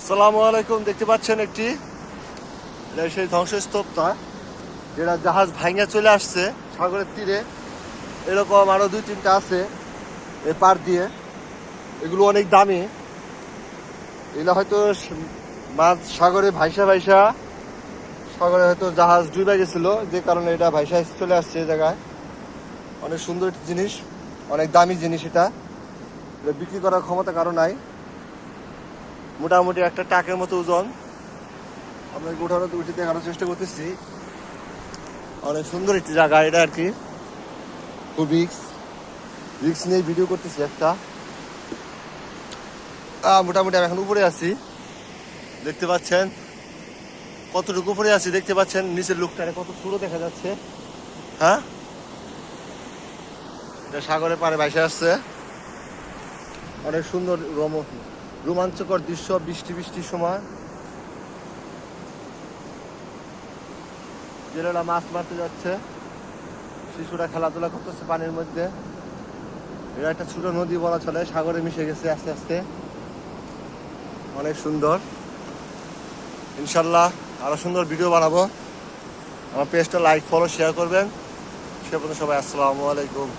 আসসালামু আলাইকুম। দেখতে পাচ্ছেন একটি সেই ধ্বংসস্তূপটা, যেটা জাহাজ ভাঙা চলে আসছে সাগরের তীরে। এরকম আরো 2-3টা আছে এ পার দিয়ে। এগুলো অনেক দামি। এগুলো হয়তো মাছ সাগরে ভাইসা ভাইসা সাগরে হয়তো জাহাজ ডুবে গেছিল, যে কারণে এটা ভাইসা চলে আসছে এই জায়গায়। অনেক সুন্দর একটি জিনিস, অনেক দামি জিনিস। এটা বিক্রি করার ক্ষমতা কারো নাই। মোটামুটি একটা টাকের মতো ওজন। আপনাকে উঠে দেখানোর চেষ্টা করতেছি। অনেক সুন্দর একটি জায়গা এটা আর কি। খুব রিক্স নিয়ে ভিডিও করতেছি একটা। মোটামুটি আমি এখন উপরে আছি, দেখতে পাচ্ছেন কতটুকু উপরে আছি। দেখতে পাচ্ছেন নিচের লুকটারে কত সুন্দর দেখা যাচ্ছে। হ্যাঁ, এটা সাগরের পাড়ে ভাসে আসছে। অনেক সুন্দর রোমাঞ্চকর দৃশ্য বৃষ্টির সময়। জেলেরা মাছ মারতে যাচ্ছে, শিশুরা খেলাধুলা করতেছে পানির মধ্যে। এটা একটা ছোট নদী বলা চলে, সাগরে মিশে গেছে আস্তে আস্তে। অনেক সুন্দর। ইনশাল্লাহ আরো সুন্দর ভিডিও বানাবো। আমার পেজটা লাইক, ফলো, শেয়ার করবেন। সে পর্যন্ত সবাই আসসালামু আলাইকুম।